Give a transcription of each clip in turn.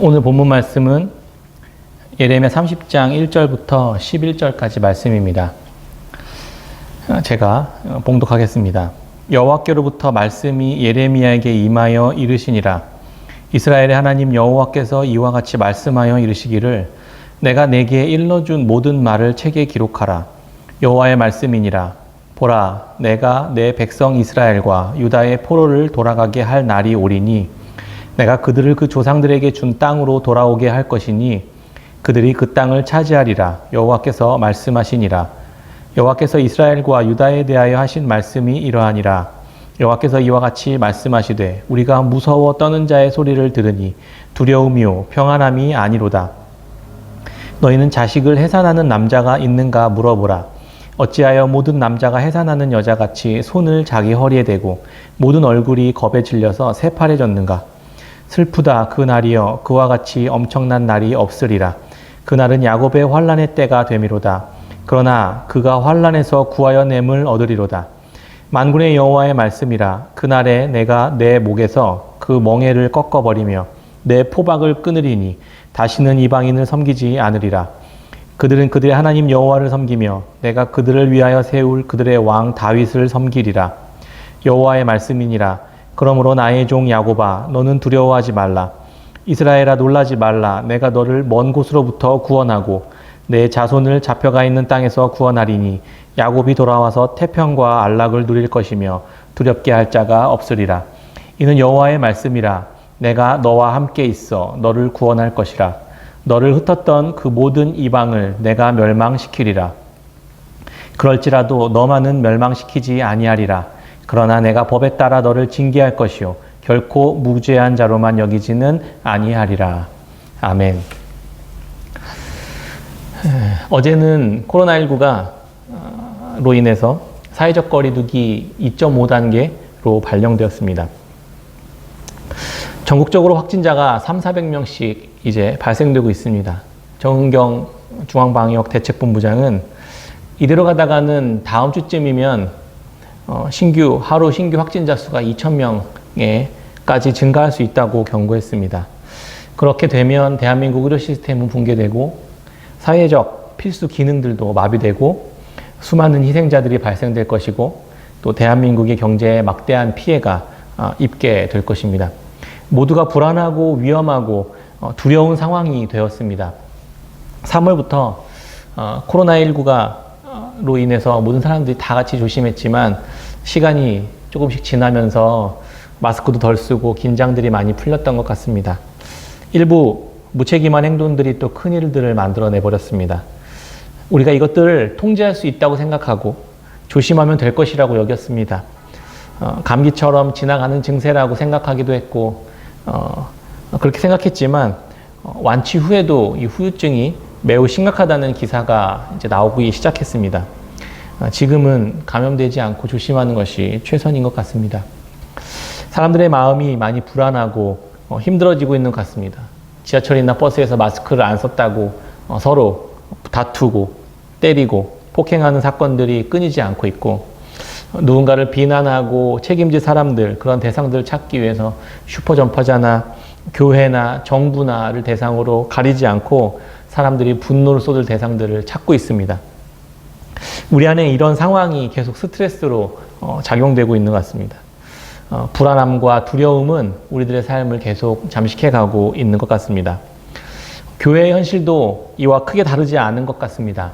오늘 본문 말씀은 예레미야 30장 1절부터 11절까지 말씀입니다. 제가 봉독하겠습니다. 여호와께로부터 말씀이 예레미야에게 임하여 이르시니라. 이스라엘의 하나님 여호와께서 이와 같이 말씀하여 이르시기를 내가 내게 일러준 모든 말을 책에 기록하라. 여호와의 말씀이니라. 보라, 내가 내 백성 이스라엘과 유다의 포로를 돌아가게 할 날이 오리니 내가 그들을 그 조상들에게 준 땅으로 돌아오게 할 것이니 그들이 그 땅을 차지하리라. 여호와께서 말씀하시니라. 여호와께서 이스라엘과 유다에 대하여 하신 말씀이 이러하니라. 여호와께서 이와 같이 말씀하시되 우리가 무서워 떠는 자의 소리를 들으니 두려움이요 평안함이 아니로다. 너희는 자식을 해산하는 남자가 있는가 물어보라. 어찌하여 모든 남자가 해산하는 여자같이 손을 자기 허리에 대고 모든 얼굴이 겁에 질려서 새파래졌는가. 슬프다 그 날이여 그와 같이 엄청난 날이 없으리라. 그날은 야곱의 환난의 때가 되미로다. 그러나 그가 환난에서 구하여 냄을 얻으리로다. 만군의 여호와의 말씀이라. 그날에 내가 내 목에서 그 멍에를 꺾어버리며 내 포박을 끊으리니 다시는 이방인을 섬기지 않으리라. 그들은 그들의 하나님 여호와를 섬기며 내가 그들을 위하여 세울 그들의 왕 다윗을 섬기리라. 여호와의 말씀이니라. 그러므로 나의 종 야곱아 너는 두려워하지 말라. 이스라엘아 놀라지 말라. 내가 너를 먼 곳으로부터 구원하고 내 자손을 잡혀가 있는 땅에서 구원하리니 야곱이 돌아와서 태평과 안락을 누릴 것이며 두렵게 할 자가 없으리라. 이는 여호와의 말씀이라. 내가 너와 함께 있어 너를 구원할 것이라. 너를 흩었던 그 모든 이방을 내가 멸망시키리라. 그럴지라도 너만은 멸망시키지 아니하리라. 그러나 내가 법에 따라 너를 징계할 것이요 결코 무죄한 자로만 여기지는 아니하리라. 아멘. 어제는 코로나19가 로 인해서 사회적 거리두기 2.5단계로 발령되었습니다. 전국적으로 확진자가 300~400명씩 이제 발생되고 있습니다. 정은경 중앙방역대책본부장은 이대로 가다가는 다음 주쯤이면 하루 신규 확진자 수가 2,000명에까지 증가할 수 있다고 경고했습니다. 그렇게 되면 대한민국 의료 시스템은 붕괴되고 사회적 필수 기능들도 마비되고 수많은 희생자들이 발생될 것이고 또 대한민국의 경제에 막대한 피해가 입게 될 것입니다. 모두가 불안하고 위험하고 두려운 상황이 되었습니다. 3월부터 코로나19로 인해서 모든 사람들이 다 같이 조심했지만 시간이 조금씩 지나면서 마스크도 덜 쓰고 긴장들이 많이 풀렸던 것 같습니다. 일부 무책임한 행동들이 또 큰일들을 만들어내 버렸습니다. 우리가 이것들을 통제할 수 있다고 생각하고 조심하면 될 것이라고 여겼습니다. 감기처럼 지나가는 증세라고 생각하기도 했고 그렇게 생각했지만 완치 후에도 이 후유증이 매우 심각하다는 기사가 이제 나오기 시작했습니다. 지금은 감염되지 않고 조심하는 것이 최선인 것 같습니다. 사람들의 마음이 많이 불안하고 힘들어지고 있는 것 같습니다. 지하철이나 버스에서 마스크를 안 썼다고 서로 다투고 때리고 폭행하는 사건들이 끊이지 않고 있고 누군가를 비난하고 책임질 사람들, 그런 대상들을 찾기 위해서 슈퍼전파자나 교회나 정부나를 대상으로 가리지 않고 사람들이 분노를 쏟을 대상들을 찾고 있습니다. 우리 안에 이런 상황이 계속 스트레스로 작용되고 있는 것 같습니다. 불안함과 두려움은 우리들의 삶을 계속 잠식해가고 있는 것 같습니다. 교회의 현실도 이와 크게 다르지 않은 것 같습니다.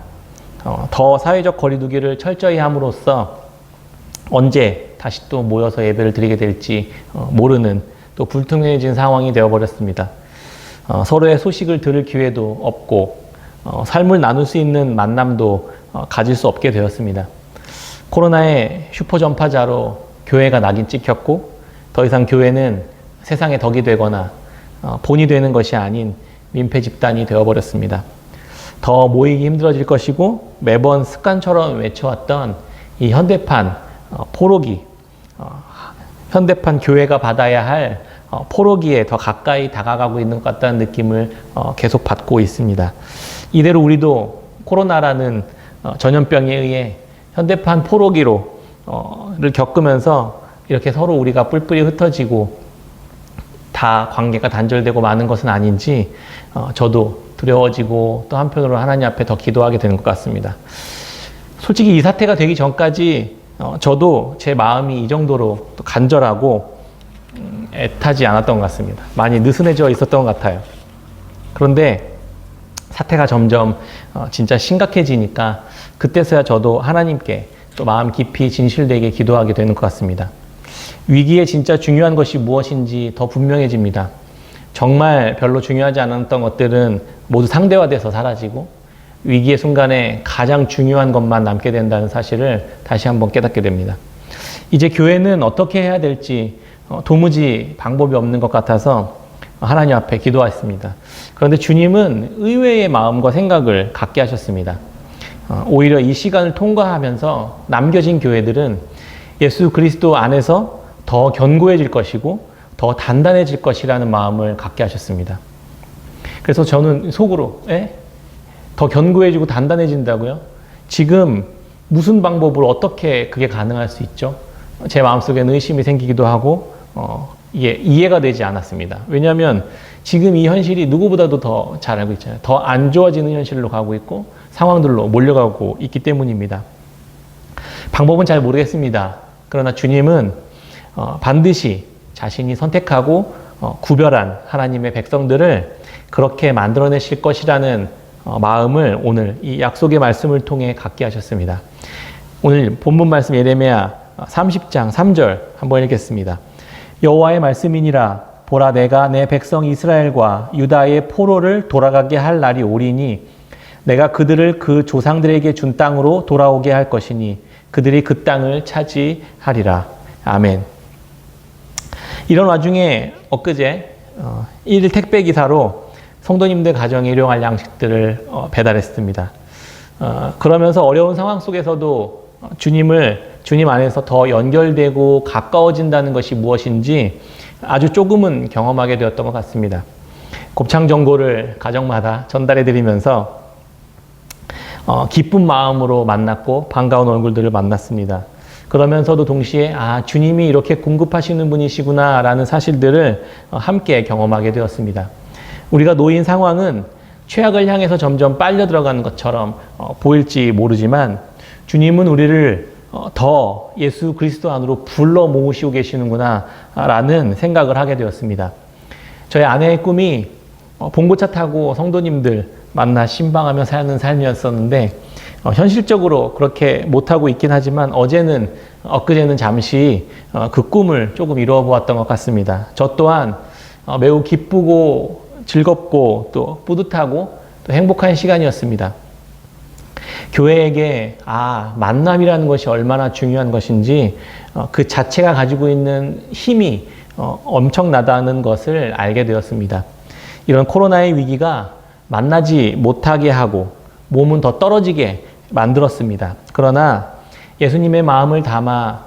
더 사회적 거리두기를 철저히 함으로써 언제 다시 또 모여서 예배를 드리게 될지 모르는 또 불투명해진 상황이 되어버렸습니다. 서로의 소식을 들을 기회도 없고 삶을 나눌 수 있는 만남도 가질 수 없게 되었습니다. 코로나의 슈퍼전파자로 교회가 낙인 찍혔고 더 이상 교회는 세상의 덕이 되거나 본이 되는 것이 아닌 민폐 집단이 되어버렸습니다. 더 모이기 힘들어질 것이고 매번 습관처럼 외쳐왔던 이 현대판 포로기, 현대판 교회가 받아야 할 포로기에 더 가까이 다가가고 있는 것 같다는 느낌을 계속 받고 있습니다. 이대로 우리도 코로나라는 전염병에 의해 현대판 포로기를 겪으면서 이렇게 서로 우리가 뿔뿔이 흩어지고 다 관계가 단절되고 마는 것은 아닌지 저도 두려워지고 또 한편으로 하나님 앞에 더 기도하게 되는 것 같습니다. 솔직히 이 사태가 되기 전까지 저도 제 마음이 이 정도로 또 간절하고 애타지 않았던 것 같습니다. 많이 느슨해져 있었던 것 같아요. 그런데 사태가 점점 진짜 심각해지니까 그때서야 저도 하나님께 또 마음 깊이 진실되게 기도하게 되는 것 같습니다. 위기에 진짜 중요한 것이 무엇인지 더 분명해집니다. 정말 별로 중요하지 않았던 것들은 모두 상대화돼서 사라지고 위기의 순간에 가장 중요한 것만 남게 된다는 사실을 다시 한번 깨닫게 됩니다. 이제 교회는 어떻게 해야 될지 도무지 방법이 없는 것 같아서 하나님 앞에 기도했습니다. 그런데 주님은 의외의 마음과 생각을 갖게 하셨습니다. 오히려 이 시간을 통과하면서 남겨진 교회들은 예수 그리스도 안에서 더 견고해질 것이고 더 단단해질 것이라는 마음을 갖게 하셨습니다. 그래서 저는 속으로 더 견고해지고 단단해진다고요? 지금 무슨 방법으로 어떻게 그게 가능할 수 있죠? 제 마음속에는 의심이 생기기도 하고 이게 이해가 되지 않았습니다. 왜냐하면 지금 이 현실이 누구보다도 더 잘 알고 있잖아요. 더 안 좋아지는 현실로 가고 있고 상황들로 몰려가고 있기 때문입니다. 방법은 잘 모르겠습니다. 그러나 주님은 반드시 자신이 선택하고 구별한 하나님의 백성들을 그렇게 만들어내실 것이라는 마음을 오늘 이 약속의 말씀을 통해 갖게 하셨습니다. 오늘 본문 말씀 예레미야 30장 3절 한번 읽겠습니다. 여호와의 말씀이니라 보라 내가 내 백성 이스라엘과 유다의 포로를 돌아가게 할 날이 오리니 내가 그들을 그 조상들에게 준 땅으로 돌아오게 할 것이니 그들이 그 땅을 차지하리라. 아멘. 이런 와중에 엊그제 1일 택배 기사로 성도님들 가정에 일용할 양식들을 배달했습니다. 그러면서 어려운 상황 속에서도 주님 안에서 더 연결되고 가까워진다는 것이 무엇인지 아주 조금은 경험하게 되었던 것 같습니다. 곱창 전골을 가정마다 전달해 드리면서 기쁜 마음으로 만났고 반가운 얼굴들을 만났습니다. 그러면서도 동시에 주님이 이렇게 공급하시는 분이시구나 라는 사실들을 함께 경험하게 되었습니다. 우리가 놓인 상황은 최악을 향해서 점점 빨려 들어가는 것처럼 보일지 모르지만 주님은 우리를 더 예수 그리스도 안으로 불러 모으시고 계시는구나 라는 생각을 하게 되었습니다. 저희 아내의 꿈이 봉고차 타고 성도님들 만나 신방하며 사는 삶이었었는데 현실적으로 그렇게 못하고 있긴 하지만 엊그제는 잠시 그 꿈을 조금 이루어 보았던 것 같습니다. 저 또한 매우 기쁘고 즐겁고 또 뿌듯하고 또 행복한 시간이었습니다. 교회에게 만남이라는 것이 얼마나 중요한 것인지 그 자체가 가지고 있는 힘이 엄청나다는 것을 알게 되었습니다. 이런 코로나의 위기가 만나지 못하게 하고 몸은 더 떨어지게 만들었습니다. 그러나 예수님의 마음을 담아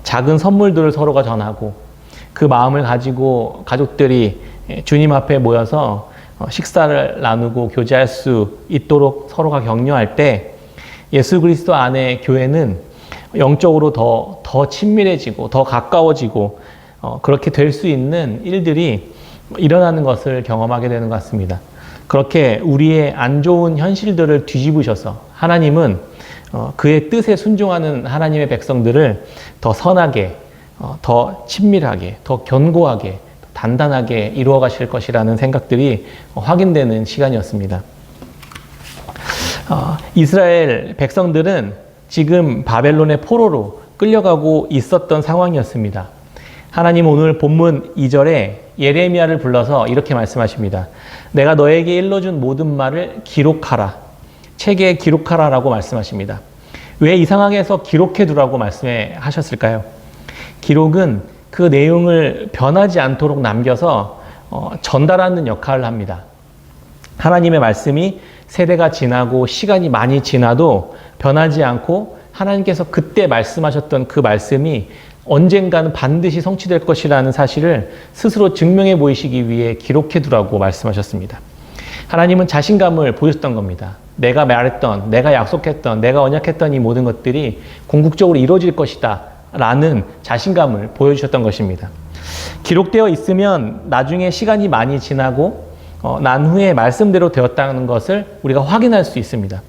작은 선물들을 서로가 전하고 그 마음을 가지고 가족들이 주님 앞에 모여서 식사를 나누고 교제할 수 있도록 서로가 격려할 때 예수 그리스도 안에 교회는 영적으로 더 친밀해지고 더 가까워지고 그렇게 될 수 있는 일들이 일어나는 것을 경험하게 되는 것 같습니다. 그렇게 우리의 안 좋은 현실들을 뒤집으셔서 하나님은 그의 뜻에 순종하는 하나님의 백성들을 더 선하게, 더 친밀하게, 더 견고하게, 단단하게 이루어 가실 것이라는 생각들이 확인되는 시간이었습니다. 이스라엘 백성들은 지금 바벨론의 포로로 끌려가고 있었던 상황이었습니다. 하나님 오늘 본문 2절에 예레미야를 불러서 이렇게 말씀하십니다. 내가 너에게 일러준 모든 말을 기록하라. 책에 기록하라라고 말씀하십니다. 왜 이상하게 해서 기록해두라고 말씀하셨을까요? 기록은 그 내용을 변하지 않도록 남겨서 전달하는 역할을 합니다. 하나님의 말씀이 세대가 지나고 시간이 많이 지나도 변하지 않고 하나님께서 그때 말씀하셨던 그 말씀이 언젠가는 반드시 성취될 것이라는 사실을 스스로 증명해 보이시기 위해 기록해 두라고 말씀하셨습니다. 하나님은 자신감을 보였던 겁니다. 내가 말했던, 내가 약속했던, 내가 언약했던 이 모든 것들이 궁극적으로 이루어질 것이다 라는 자신감을 보여주셨던 것입니다. 기록되어 있으면 나중에 시간이 많이 지나고 난 후에 말씀대로 되었다는 것을 우리가 확인할 수 있습니다.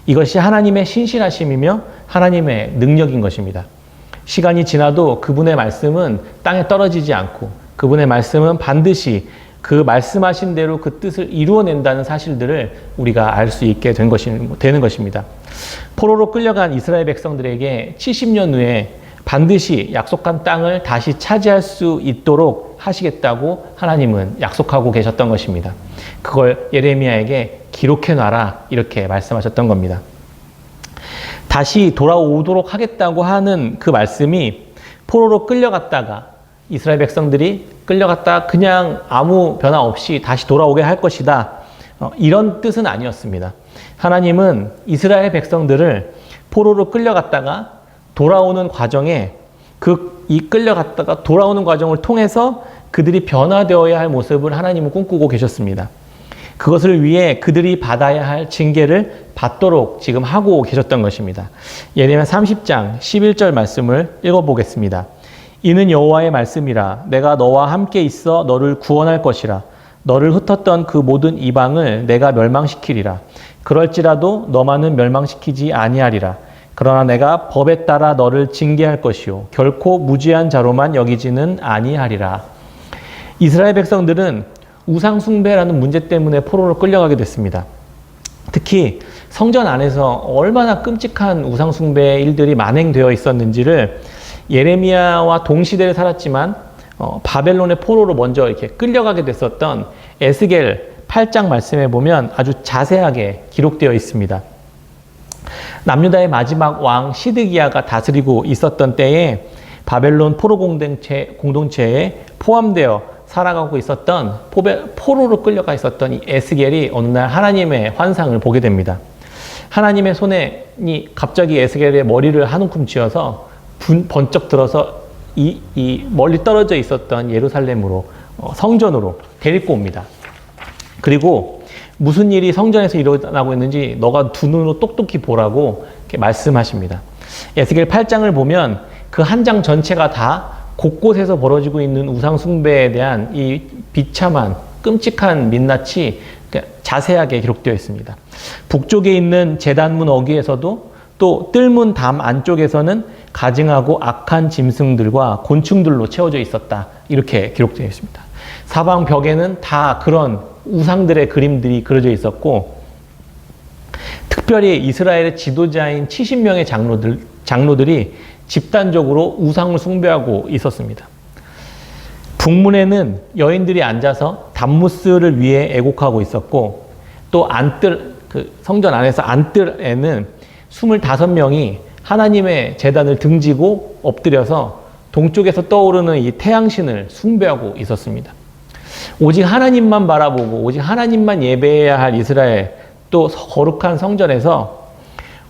이것이 하나님의 신실하심이며 하나님의 능력인 것입니다. 시간이 지나도 그분의 말씀은 땅에 떨어지지 않고 그분의 말씀은 반드시 그 말씀하신 대로 그 뜻을 이루어낸다는 사실들을 우리가 알 수 있게 되는 것입니다. 포로로 끌려간 이스라엘 백성들에게 70년 후에 반드시 약속한 땅을 다시 차지할 수 있도록 하시겠다고 하나님은 약속하고 계셨던 것입니다. 그걸 예레미야에게 기록해놔라 이렇게 말씀하셨던 겁니다. 다시 돌아오도록 하겠다고 하는 그 말씀이 포로로 끌려갔다가 이스라엘 백성들이 끌려갔다 그냥 아무 변화 없이 다시 돌아오게 할 것이다. 이런 뜻은 아니었습니다. 하나님은 이스라엘 백성들을 포로로 끌려갔다가 돌아오는 과정에 이 끌려갔다가 돌아오는 과정을 통해서 그들이 변화되어야 할 모습을 하나님은 꿈꾸고 계셨습니다. 그것을 위해 그들이 받아야 할 징계를 받도록 지금 하고 계셨던 것입니다. 예레미야 30장 11절 말씀을 읽어보겠습니다. 이는 여호와의 말씀이라. 내가 너와 함께 있어 너를 구원할 것이라. 너를 흩었던 그 모든 이방을 내가 멸망시키리라. 그럴지라도 너만은 멸망시키지 아니하리라. 그러나 내가 법에 따라 너를 징계할 것이요 결코 무죄한 자로만 여기지는 아니하리라. 이스라엘 백성들은 우상 숭배라는 문제 때문에 포로로 끌려가게 됐습니다. 특히 성전 안에서 얼마나 끔찍한 우상 숭배의 일들이 만행되어 있었는지를 예레미야와 동시대를 살았지만 바벨론의 포로로 먼저 이렇게 끌려가게 됐었던 에스겔 8장 말씀에 보면 아주 자세하게 기록되어 있습니다. 남유다의 마지막 왕 시드기야가 다스리고 있었던 때에 바벨론 포로 공동체에 포함되어 살아가고 있었던 포로로 끌려가 있었던 이 에스겔이 어느 날 하나님의 환상을 보게 됩니다. 하나님의 손에 갑자기 에스겔의 머리를 한 움큼 쥐어서 번쩍 들어서 이 멀리 떨어져 있었던 예루살렘으로 성전으로 데리고 옵니다. 그리고 무슨 일이 성전에서 일어나고 있는지 너가 두 눈으로 똑똑히 보라고 이렇게 말씀하십니다. 에스겔 8장을 보면 그 한 장 전체가 다 곳곳에서 벌어지고 있는 우상 숭배에 대한 이 비참한 끔찍한 민낯이 자세하게 기록되어 있습니다. 북쪽에 있는 제단문 어귀에서도 또 뜰문 담 안쪽에서는 가증하고 악한 짐승들과 곤충들로 채워져 있었다. 이렇게 기록되어 있습니다. 사방 벽에는 다 그런 우상들의 그림들이 그려져 있었고 특별히 이스라엘의 지도자인 70명의 장로들이 집단적으로 우상을 숭배하고 있었습니다. 북문에는 여인들이 앉아서 담무스를 위해 애곡하고 있었고 또 성전 안에서 안뜰에는 25명이 하나님의 제단을 등지고 엎드려서 동쪽에서 떠오르는 이 태양신을 숭배하고 있었습니다. 오직 하나님만 바라보고 오직 하나님만 예배해야 할 이스라엘 또 거룩한 성전에서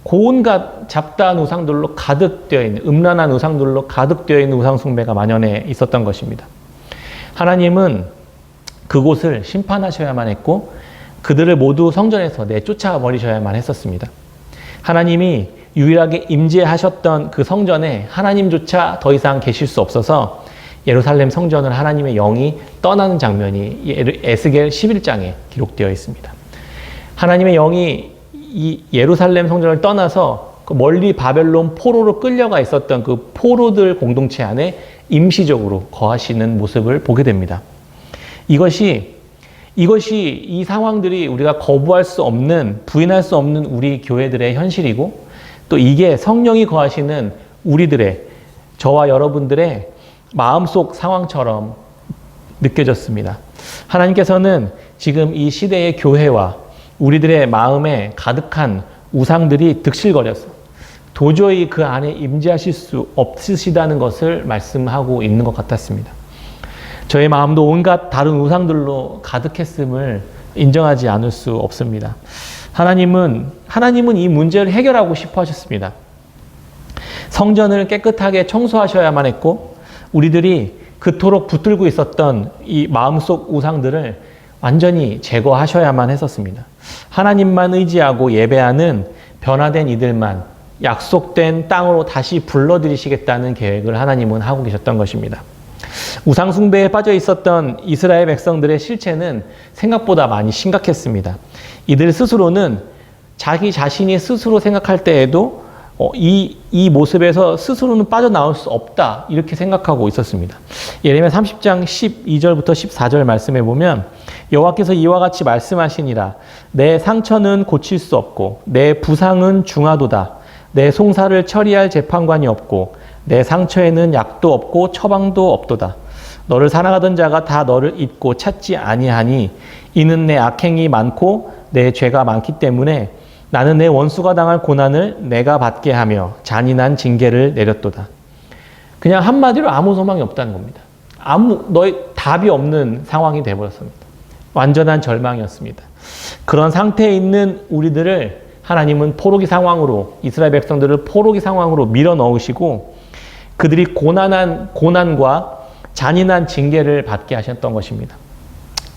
온갖 잡다한 우상들로 가득되어 있는 음란한 우상들로 가득되어 있는 우상 숭배가 만연해 있었던 것입니다. 하나님은 그곳을 심판하셔야만 했고 그들을 모두 성전에서 내쫓아 버리셔야만 했었습니다. 하나님이 유일하게 임재하셨던 그 성전에 하나님조차 더 이상 계실 수 없어서 예루살렘 성전을 하나님의 영이 떠나는 장면이 에스겔 11장에 기록되어 있습니다. 하나님의 영이 이 예루살렘 성전을 떠나서 그 멀리 바벨론 포로로 끌려가 있었던 그 포로들 공동체 안에 임시적으로 거하시는 모습을 보게 됩니다. 이것이 이 상황들이 우리가 거부할 수 없는, 부인할 수 없는 우리 교회들의 현실이고 또 이게 성령이 거하시는 우리들의, 저와 여러분들의 마음속 상황처럼 느껴졌습니다. 하나님께서는 지금 이 시대의 교회와 우리들의 마음에 가득한 우상들이 득실거려서 도저히 그 안에 임재하실 수 없으시다는 것을 말씀하고 있는 것 같았습니다. 저의 마음도 온갖 다른 우상들로 가득했음을 인정하지 않을 수 없습니다. 하나님은 이 문제를 해결하고 싶어 하셨습니다. 성전을 깨끗하게 청소하셔야만 했고 우리들이 그토록 붙들고 있었던 이 마음속 우상들을 완전히 제거하셔야만 했었습니다. 하나님만 의지하고 예배하는 변화된 이들만 약속된 땅으로 다시 불러들이시겠다는 계획을 하나님은 하고 계셨던 것입니다. 우상 숭배에 빠져 있었던 이스라엘 백성들의 실체는 생각보다 많이 심각했습니다. 이들 스스로는 자기 자신이 스스로 생각할 때에도 이 모습에서 스스로는 빠져나올 수 없다 이렇게 생각하고 있었습니다. 예레미야 30장 12절부터 14절 말씀해 보면 여호와께서 이와 같이 말씀하시니라. 내 상처는 고칠 수 없고 내 부상은 중하도다. 내 송사를 처리할 재판관이 없고 내 상처에는 약도 없고 처방도 없도다. 너를 사랑하던 자가 다 너를 잊고 찾지 아니하니 이는 내 악행이 많고 내 죄가 많기 때문에 나는 내 원수가 당할 고난을 내가 받게 하며 잔인한 징계를 내렸도다. 그냥 한마디로 아무 소망이 없다는 겁니다. 너의 답이 없는 상황이 되어버렸습니다. 완전한 절망이었습니다. 그런 상태에 있는 우리들을 하나님은 포로기 상황으로, 이스라엘 백성들을 포로기 상황으로 밀어 넣으시고 그들이 고난과 잔인한 징계를 받게 하셨던 것입니다.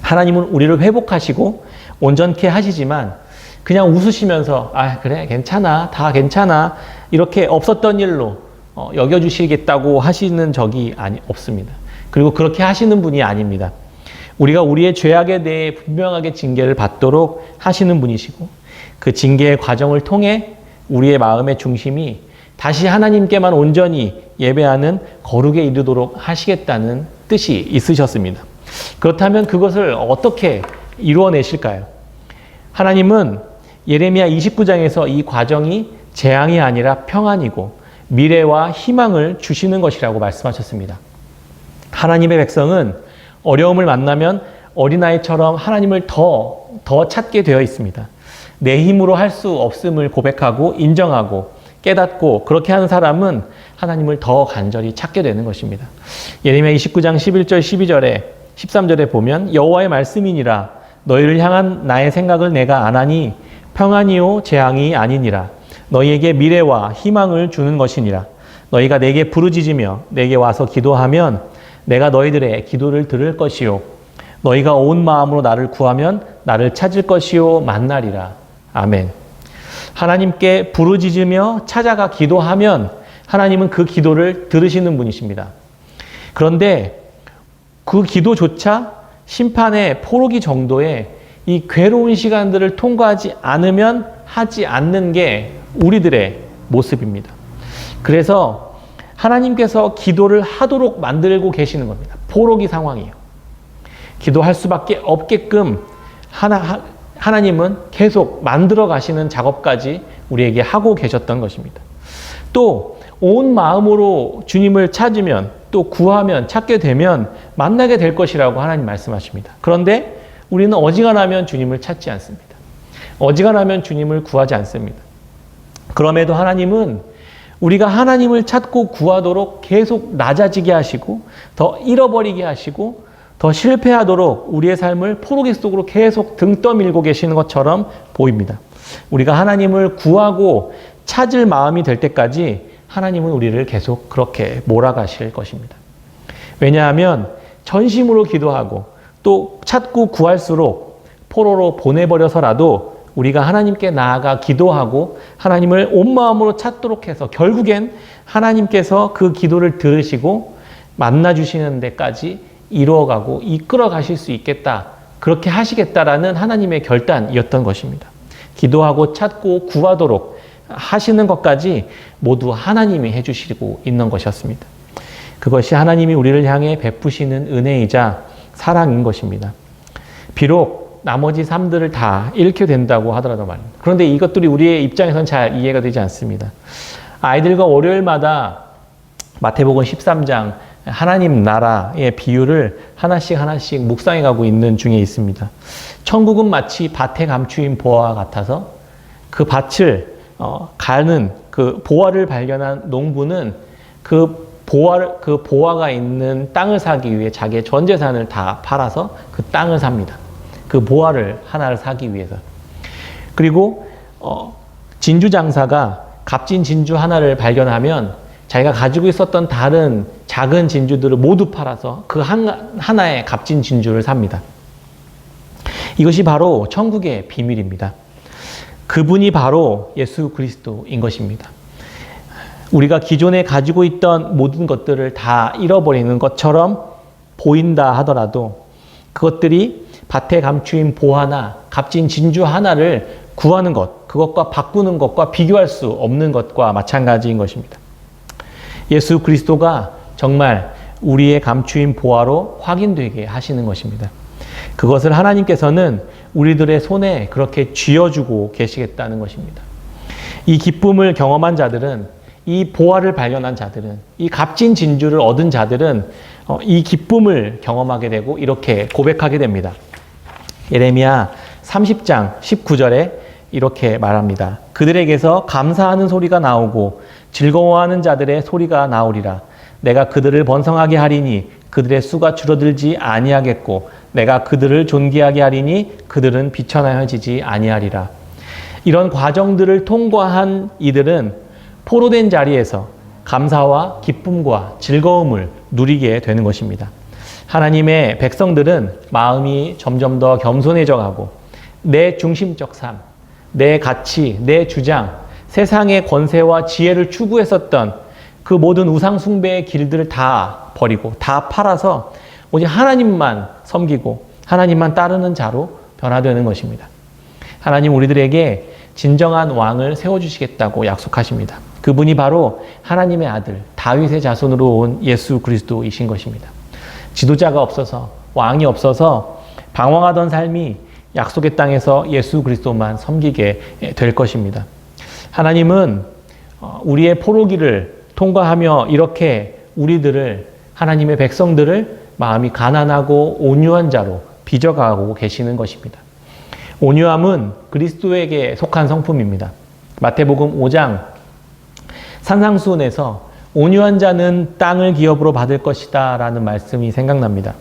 하나님은 우리를 회복하시고 온전케 하시지만 그냥 웃으시면서 그래 괜찮아 다 괜찮아 이렇게 없었던 일로 여겨주시겠다고 하시는 적이 없습니다. 그리고 그렇게 하시는 분이 아닙니다. 우리가 우리의 죄악에 대해 분명하게 징계를 받도록 하시는 분이시고 그 징계의 과정을 통해 우리의 마음의 중심이 다시 하나님께만 온전히 예배하는 거룩에 이르도록 하시겠다는 뜻이 있으셨습니다. 그렇다면 그것을 어떻게 이루어내실까요? 하나님은 예레미야 29장에서 이 과정이 재앙이 아니라 평안이고 미래와 희망을 주시는 것이라고 말씀하셨습니다. 하나님의 백성은 어려움을 만나면 어린아이처럼 하나님을 더 찾게 되어 있습니다. 내 힘으로 할 수 없음을 고백하고 인정하고 깨닫고 그렇게 하는 사람은 하나님을 더 간절히 찾게 되는 것입니다. 예레미야 29장 11절 12절에 13절에 보면 여호와의 말씀이니라 너희를 향한 나의 생각을 내가 아나니 평안이요 재앙이 아니니라 너희에게 미래와 희망을 주는 것이니라 너희가 내게 부르짖으며 내게 와서 기도하면 내가 너희들의 기도를 들을 것이요 너희가 온 마음으로 나를 구하면 나를 찾을 것이요 만나리라. 아멘. 하나님께 부르짖으며 찾아가 기도하면 하나님은 그 기도를 들으시는 분이십니다. 그런데 그 기도조차 심판의 포로기 정도의 이 괴로운 시간들을 통과하지 않으면 하지 않는 게 우리들의 모습입니다. 그래서 하나님께서 기도를 하도록 만들고 계시는 겁니다. 포로기 상황이에요. 기도할 수밖에 없게끔 하나님은 계속 만들어 가시는 작업까지 우리에게 하고 계셨던 것입니다. 또 온 마음으로 주님을 찾으면 또 구하면 찾게 되면 만나게 될 것이라고 하나님 말씀하십니다. 그런데 우리는 어지간하면 주님을 찾지 않습니다. 어지간하면 주님을 구하지 않습니다. 그럼에도 하나님은 우리가 하나님을 찾고 구하도록 계속 낮아지게 하시고 더 잃어버리게 하시고 더 실패하도록 우리의 삶을 포로기 속으로 계속 등 떠밀고 계시는 것처럼 보입니다. 우리가 하나님을 구하고 찾을 마음이 될 때까지 하나님은 우리를 계속 그렇게 몰아가실 것입니다. 왜냐하면 전심으로 기도하고 또 찾고 구할수록 포로로 보내버려서라도 우리가 하나님께 나아가 기도하고 하나님을 온 마음으로 찾도록 해서 결국엔 하나님께서 그 기도를 들으시고 만나주시는 데까지 이루어가고 이끌어 가실 수 있겠다. 그렇게 하시겠다라는 하나님의 결단이었던 것입니다. 기도하고 찾고 구하도록 하시는 것까지 모두 하나님이 해주시고 있는 것이었습니다. 그것이 하나님이 우리를 향해 베푸시는 은혜이자 사랑인 것입니다. 비록 나머지 삶들을 다 잃게 된다고 하더라도 말입니다. 그런데 이것들이 우리의 입장에서는 잘 이해가 되지 않습니다. 아이들과 월요일마다 마태복음 13장 하나님 나라의 비유를 하나씩 묵상해 가고 있는 중에 있습니다. 천국은 마치 밭에 감추인 보화와 같아서 그 밭을 가는 그 보화를 발견한 농부는 그 보화가 있는 땅을 사기 위해 자기의 전 재산을 다 팔아서 그 땅을 삽니다. 그 보화를 하나를 사기 위해서. 그리고 진주 장사가 값진 진주 하나를 발견하면 자기가 가지고 있었던 다른 작은 진주들을 모두 팔아서 그 하나의 값진 진주를 삽니다. 이것이 바로 천국의 비밀입니다. 그분이 바로 예수 그리스도인 것입니다. 우리가 기존에 가지고 있던 모든 것들을 다 잃어버리는 것처럼 보인다 하더라도 그것들이 밭에 감추인 보 하나, 값진 진주 하나를 구하는 것, 그것과 바꾸는 것과 비교할 수 없는 것과 마찬가지인 것입니다. 예수 그리스도가 정말 우리의 감추인 보화로 확인되게 하시는 것입니다. 그것을 하나님께서는 우리들의 손에 그렇게 쥐어주고 계시겠다는 것입니다. 이 기쁨을 경험한 자들은, 이 보화를 발견한 자들은, 이 값진 진주를 얻은 자들은 이 기쁨을 경험하게 되고 이렇게 고백하게 됩니다. 예레미야 30장 19절에 이렇게 말합니다. 그들에게서 감사하는 소리가 나오고 즐거워하는 자들의 소리가 나오리라. 내가 그들을 번성하게 하리니 그들의 수가 줄어들지 아니하겠고 내가 그들을 존귀하게 하리니 그들은 비천하여지지 아니하리라. 이런 과정들을 통과한 이들은 포로된 자리에서 감사와 기쁨과 즐거움을 누리게 되는 것입니다. 하나님의 백성들은 마음이 점점 더 겸손해져 가고 내 중심적 삶, 내 가치, 내 주장, 세상의 권세와 지혜를 추구했었던 그 모든 우상 숭배의 길들을 다 버리고 다 팔아서 오직 하나님만 섬기고 하나님만 따르는 자로 변화되는 것입니다. 하나님 우리들에게 진정한 왕을 세워주시겠다고 약속하십니다. 그분이 바로 하나님의 아들 다윗의 자손으로 온 예수 그리스도이신 것입니다. 지도자가 없어서 왕이 없어서 방황하던 삶이 약속의 땅에서 예수 그리스도만 섬기게 될 것입니다. 하나님은 우리의 포로기를 통과하며 이렇게 우리들을, 하나님의 백성들을 마음이 가난하고 온유한 자로 빚어가고 계시는 것입니다. 온유함은 그리스도에게 속한 성품입니다. 마태복음 5장 산상수훈에서 온유한 자는 땅을 기업으로 받을 것이다 라는 말씀이 생각납니다.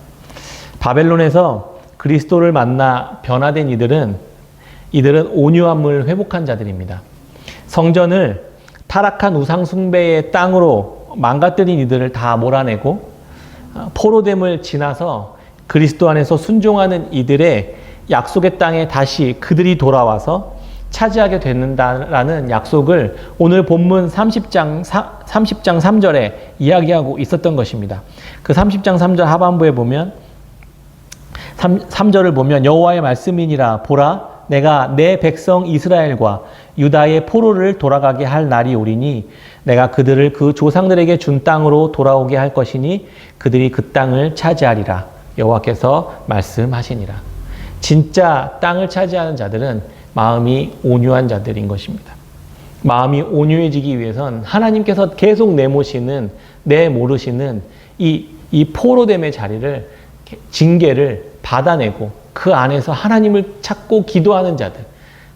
바벨론에서 그리스도를 만나 변화된 이들은 온유함을 회복한 자들입니다. 성전을 타락한 우상 숭배의 땅으로 망가뜨린 이들을 다 몰아내고 포로됨을 지나서 그리스도 안에서 순종하는 이들의 약속의 땅에 다시 그들이 돌아와서 차지하게 된다라는 약속을 오늘 본문 30장 3절에 이야기하고 있었던 것입니다. 그 30장 3절 하반부에 보면 3절을 보면 여호와의 말씀이니라 보라 내가 내 백성 이스라엘과 유다의 포로를 돌아가게 할 날이 오리니 내가 그들을 그 조상들에게 준 땅으로 돌아오게 할 것이니 그들이 그 땅을 차지하리라 여호와께서 말씀하시니라. 진짜 땅을 차지하는 자들은 마음이 온유한 자들인 것입니다. 마음이 온유해지기 위해선 하나님께서 계속 내모르시는 이 포로됨의 자리를, 징계를 받아내고 그 안에서 하나님을 찾고 기도하는 자들,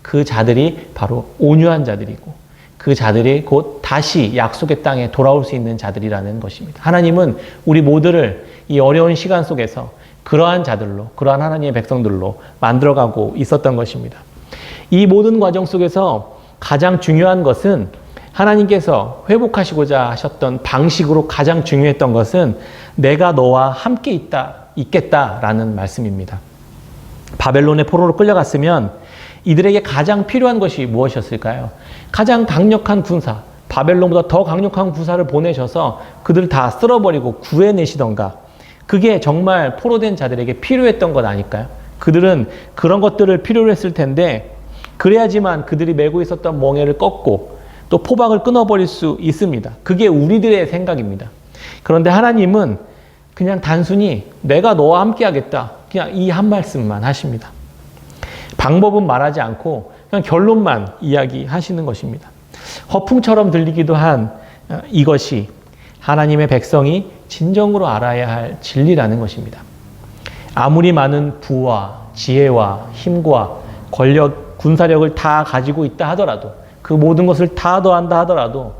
그 자들이 바로 온유한 자들이고 그 자들이 곧 다시 약속의 땅에 돌아올 수 있는 자들이라는 것입니다. 하나님은 우리 모두를 이 어려운 시간 속에서 그러한 자들로, 그러한 하나님의 백성들로 만들어가고 있었던 것입니다. 이 모든 과정 속에서 가장 중요한 것은 하나님께서 회복하시고자 하셨던 방식으로 가장 중요했던 것은 내가 너와 함께 있겠다라는 말씀입니다. 바벨론의 포로로 끌려갔으면 이들에게 가장 필요한 것이 무엇이었을까요? 가장 강력한 군사, 바벨론보다 더 강력한 군사를 보내셔서 그들을 다 쓸어버리고 구해내시던가, 그게 정말 포로된 자들에게 필요했던 것 아닐까요? 그들은 그런 것들을 필요로 했을 텐데 그래야지만 그들이 메고 있었던 멍에를 꺾고 또 포박을 끊어버릴 수 있습니다. 그게 우리들의 생각입니다. 그런데 하나님은 그냥 단순히 내가 너와 함께 하겠다, 그냥 이 한 말씀만 하십니다. 방법은 말하지 않고 그냥 결론만 이야기하시는 것입니다. 허풍처럼 들리기도 한 이것이 하나님의 백성이 진정으로 알아야 할 진리라는 것입니다. 아무리 많은 부와 지혜와 힘과 권력, 군사력을 다 가지고 있다 하더라도, 그 모든 것을 다 더한다 하더라도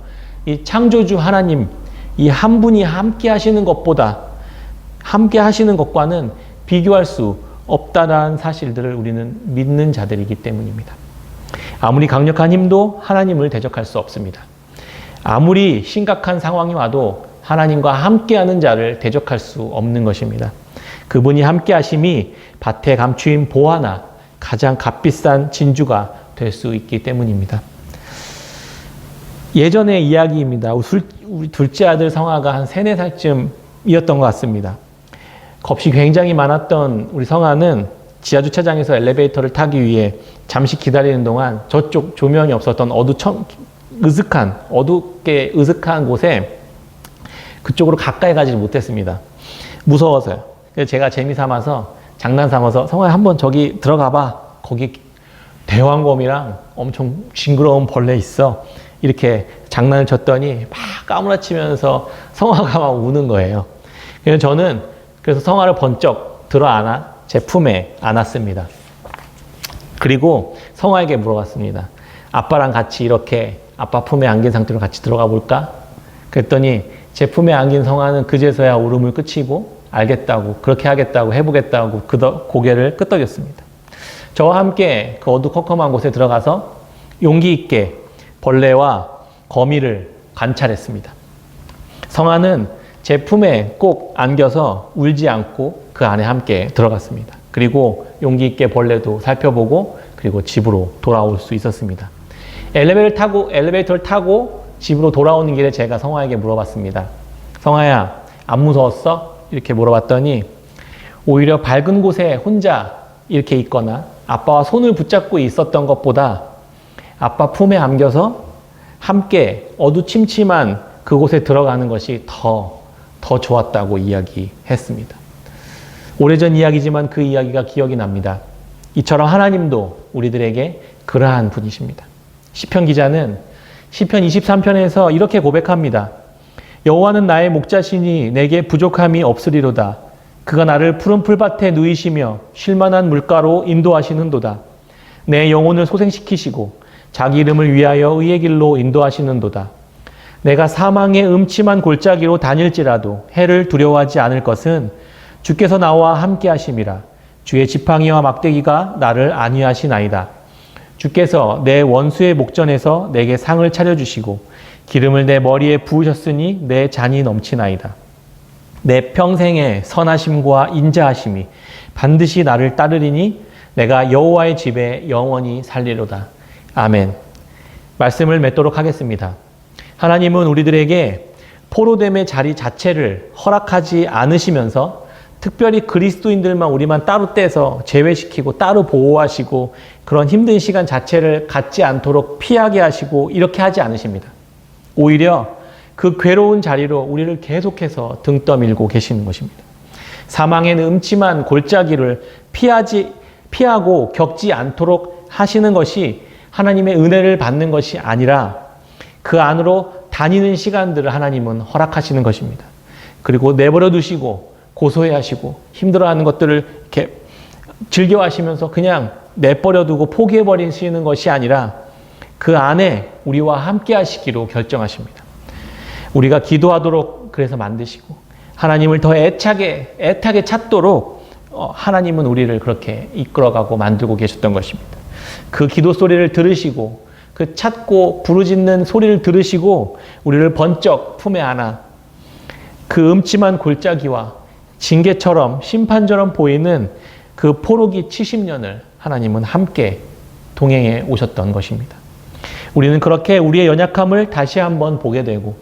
이 창조주 하나님, 이 한 분이 함께 하시는 것과는 비교할 수 없다라는 사실들을 우리는 믿는 자들이기 때문입니다. 아무리 강력한 힘도 하나님을 대적할 수 없습니다. 아무리 심각한 상황이 와도 하나님과 함께하는 자를 대적할 수 없는 것입니다. 그분이 함께하심이 밭에 감추인 보 하나, 가장 값비싼 진주가 될 수 있기 때문입니다. 예전의 이야기입니다. 우리 둘째 아들 성아가 한 3, 4살쯤이었던 것 같습니다. 겁이 굉장히 많았던 우리 성아는 지하주차장에서 엘리베이터를 타기 위해 잠시 기다리는 동안 저쪽 조명이 없었던 어둡게 으슥한 곳에 그쪽으로 가까이 가지 못했습니다. 무서워서요. 그래서 제가 재미삼아서 장난삼아서 성아야 한번 저기 들어가 봐. 거기 대왕곰이랑 엄청 징그러운 벌레 있어. 이렇게 장난을 쳤더니 막 까무라치면서 성아가 막 우는 거예요. 그래서 저는 성아를 번쩍 들어 안아 제 품에 안았습니다. 그리고 성아에게 물어봤습니다. 아빠랑 같이 이렇게 아빠 품에 안긴 상태로 같이 들어가 볼까? 그랬더니 제 품에 안긴 성아는 그제서야 울음을 그치고 알겠다고, 그렇게 하겠다고, 해보겠다고 고개를 끄덕였습니다. 저와 함께 그 어두컴컴한 곳에 들어가서 용기 있게 벌레와 거미를 관찰했습니다. 성아는 제 품에 꼭 안겨서 울지 않고 그 안에 함께 들어갔습니다. 그리고 용기 있게 벌레도 살펴보고 그리고 집으로 돌아올 수 있었습니다. 엘리베이터를 타고 집으로 돌아오는 길에 제가 성아에게 물어봤습니다. 성아야, 안 무서웠어? 이렇게 물어봤더니 오히려 밝은 곳에 혼자 이렇게 있거나 아빠와 손을 붙잡고 있었던 것보다 아빠 품에 안겨서 함께 어두침침한 그곳에 들어가는 것이 더 좋았다고 이야기했습니다. 오래전 이야기지만 그 이야기가 기억이 납니다. 이처럼 하나님도 우리들에게 그러한 분이십니다. 시편 기자는 시편 23편에서 이렇게 고백합니다. 여호와는 나의 목자시니 내게 부족함이 없으리로다. 그가 나를 푸른 풀밭에 누이시며 쉴만한 물가로 인도하시는도다. 내 영혼을 소생시키시고 자기 이름을 위하여 의의 길로 인도하시는도다. 내가 사망의 음침한 골짜기로 다닐지라도 해를 두려워하지 않을 것은 주께서 나와 함께 하심이라. 주의 지팡이와 막대기가 나를 안위하시나이다. 주께서 내 원수의 목전에서 내게 상을 차려주시고 기름을 내 머리에 부으셨으니 내 잔이 넘치나이다. 내 평생의 선하심과 인자하심이 반드시 나를 따르리니 내가 여호와의 집에 영원히 살리로다. 아멘. 말씀을 맺도록 하겠습니다. 하나님은 우리들에게 포로됨의 자리 자체를 허락하지 않으시면서 특별히 그리스도인들만 우리만 따로 떼서 제외시키고 따로 보호하시고 그런 힘든 시간 자체를 갖지 않도록 피하게 하시고 이렇게 하지 않으십니다. 오히려 그 괴로운 자리로 우리를 계속해서 등 떠밀고 계시는 것입니다. 사망의 음침한 골짜기를 피하고 겪지 않도록 하시는 것이 하나님의 은혜를 받는 것이 아니라 그 안으로 다니는 시간들을 하나님은 허락하시는 것입니다. 그리고 내버려 두시고 고소해하시고 힘들어하는 것들을 이렇게 즐겨하시면서 그냥 내버려 두고 포기해버리시는 것이 아니라 그 안에 우리와 함께 하시기로 결정하십니다. 우리가 기도하도록 그래서 만드시고 하나님을 더 애타게 찾도록 하나님은 우리를 그렇게 이끌어가고 만들고 계셨던 것입니다. 그 기도 소리를 들으시고 그 찾고 부르짖는 소리를 들으시고 우리를 번쩍 품에 안아 그 음침한 골짜기와 징계처럼 심판처럼 보이는 그 포로기 70년을 하나님은 함께 동행해 오셨던 것입니다. 우리는 그렇게 우리의 연약함을 다시 한번 보게 되고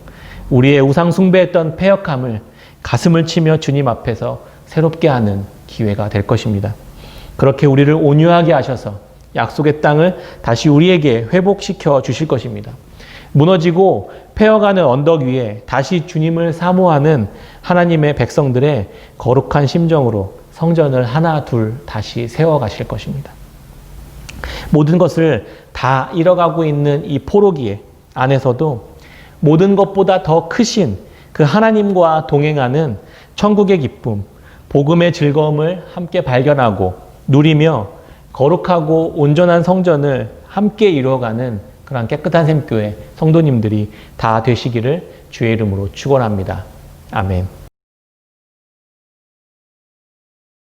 우리의 우상 숭배했던 패역함을 가슴을 치며 주님 앞에서 새롭게 하는 기회가 될 것입니다. 그렇게 우리를 온유하게 하셔서 약속의 땅을 다시 우리에게 회복시켜 주실 것입니다. 무너지고 패어가는 언덕 위에 다시 주님을 사모하는 하나님의 백성들의 거룩한 심정으로 성전을 하나 둘 다시 세워가실 것입니다. 모든 것을 다 잃어가고 있는 이 포로기 안에서도 모든 것보다 더 크신 그 하나님과 동행하는 천국의 기쁨, 복음의 즐거움을 함께 발견하고 누리며 거룩하고 온전한 성전을 함께 이루어가는 그런 깨끗한 샘교회 성도님들이 다 되시기를 주의 이름으로 축원합니다. 아멘.